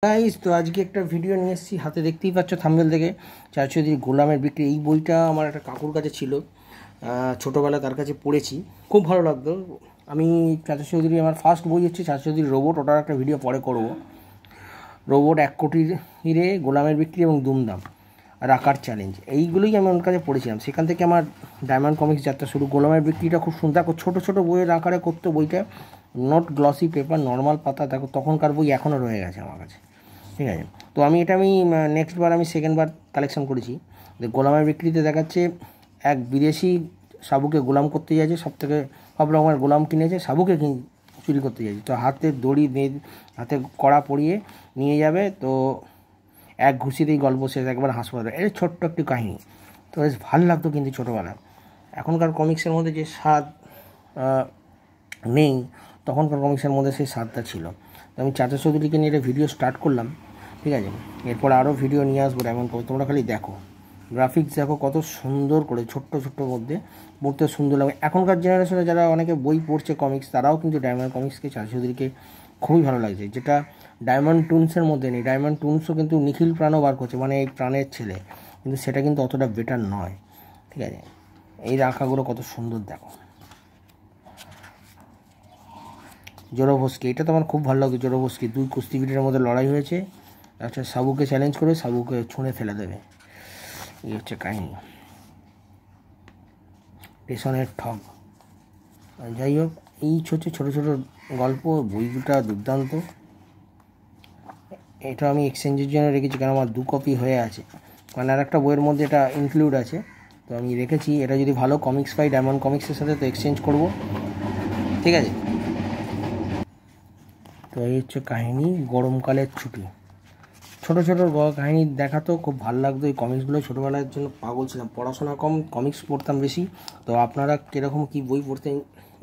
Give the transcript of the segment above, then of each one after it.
Guys, তো আজকে একটা ভিডিও নিয়ে এসেছি। হাতে দেখতেই পাচ্ছ থাম্বনেল থেকে, চার চৌধুরী গোলামের বিক্রি। এই বইটা আমার একটা কাকুর কাছে ছিল, ছোটোবেলা তার কাছে পড়েছি, খুব ভালো লাগতো। আমি চাচা চৌধুরী, আমার ফার্স্ট বই হচ্ছে চাচা চৌধুরী রোবট। ওটার একটা ভিডিও পরে করবো। রোবট, 1 কোটির হিরে, গোলামের বিক্রি এবং দুমদাম আর আকার চ্যালেঞ্জ, এইগুলোই আমি ওর কাছে পড়েছিলাম। সেখান থেকে আমার ডায়মন্ড কমিক্স যাত্রা শুরু। গোলামের বিক্রিটা খুব সুন্দর, দেখো ছোটো ছোটো বইয়ের আকারে করতো বইটা, নট গ্লসি পেপার, নর্মাল পাতা। দেখো তখনকার বই এখনও রয়ে গেছে আমার কাছে, ঠিক আছে। তো আমি নেক্সট বার, আমি সেকেন্ড বার কালেকশন করেছি। গোলামের বিক্রিতে দেখাচ্ছে এক বিদেশি সাবুকে গোলাম করতে যাচ্ছে, সব রকমের গোলাম কিনেছে, সাবুকে চুরি করতে যাচ্ছে। তো হাতে দড়ি বেঁধে, হাতে কড়া পরিয়ে নিয়ে যাবে, তো এক ঘুষিতেই গল্প শেষ, একবার হাসপাতাল। এই ছোট্ট একটি কাহিনী, তো বেশ ভালো লাগতো। কিন্তু ছোটোবেলায় এখনকার কমিক্সের মধ্যে যে স্বাদ নেই, তখনকার কমিক্সের মধ্যে সেই স্বাদটা ছিল। তো আমি চাচা চৌধুরীকে নিয়ে একটা ভিডিও স্টার্ট করলাম, ঠিক আছে। এরপর আরও ভিডিও নিয়ে আসবো ডায়মন্ড করে। তোমরা খালি দেখো, গ্রাফিক্স দেখো কত সুন্দর করে, ছোট্ট ছোট্টোর মধ্যে পড়তে সুন্দর লাগে। এখনকার জেনারেশনে যারা অনেকে বই পড়ছে কমিক্স, তারাও কিন্তু ডায়মন্ড কমিক্সকে, চাচা চৌধুরীকে খুবই ভালো লাগছে, যেটা ডায়মন্ড টুনসের মধ্যে নেই। ডায়মন্ড টুনসও কিন্তু নিখিল প্রাণও বার করছে, মানে এই প্রাণের ছেলে, কিন্তু সেটা কিন্তু অতটা বেটার নয়, ঠিক আছে। এই রাখাগুলো কত সুন্দর দেখো। জোরোভস্কি, এটা তো আমার খুব ভালো লাগতো। জোরোভস্কি 2 কুস্তিগিরের মধ্যে লড়াই হয়েছে, আচ্ছা সাবুকে চ্যালেঞ্জ করে সাবুকে ছুঁড়ে ফেলে দেবে, এই হচ্ছে কাহিনী। টেশনের ঠগ। যাই হোক, এই হচ্ছে ছোটো ছোটো গল্প। বইটা দুর্দান্ত। এটা আমি এক্সচেঞ্জের জন্য রেখেছি, কারণ আমার 2 কপি হয়ে আছে, কারণ আর একটা বইয়ের মধ্যে এটা ইনক্লুড আছে, তো আমি রেখেছি। এটা যদি ভালো কমিক্স পাই ডায়মন্ড কমিক্সের সাথে, তো এক্সচেঞ্জ করব, ঠিক আছে। তো এই হচ্ছে কাহিনী, গরমকালের ছুটি। ছোটো ছোটো কাহিনী দেখাতো, খুব ভালো লাগতো। এই কমিক্সগুলো ছোটোবেলার জন্য পাগল ছিলাম। পড়াশোনা কম, কমিক্স পড়তাম বেশি। তো আপনারা কীরকম কী বই পড়তেন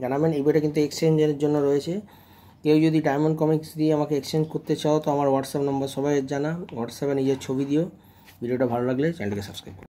জানাবেন। এই বইটা কিন্তু এক্সচেঞ্জের জন্য রয়েছে। কেউ যদি ডায়মন্ড কমিক্স দিয়ে আমাকে এক্সচেঞ্জ করতে চাও, তো আমার হোয়াটসঅ্যাপ নম্বর সবাই জানা, হোয়াটসঅ্যাপে নিজের ছবি দিও। ভিডিওটা ভালো লাগলে চ্যানেলটিকে সাবস্ক্রাইব করো।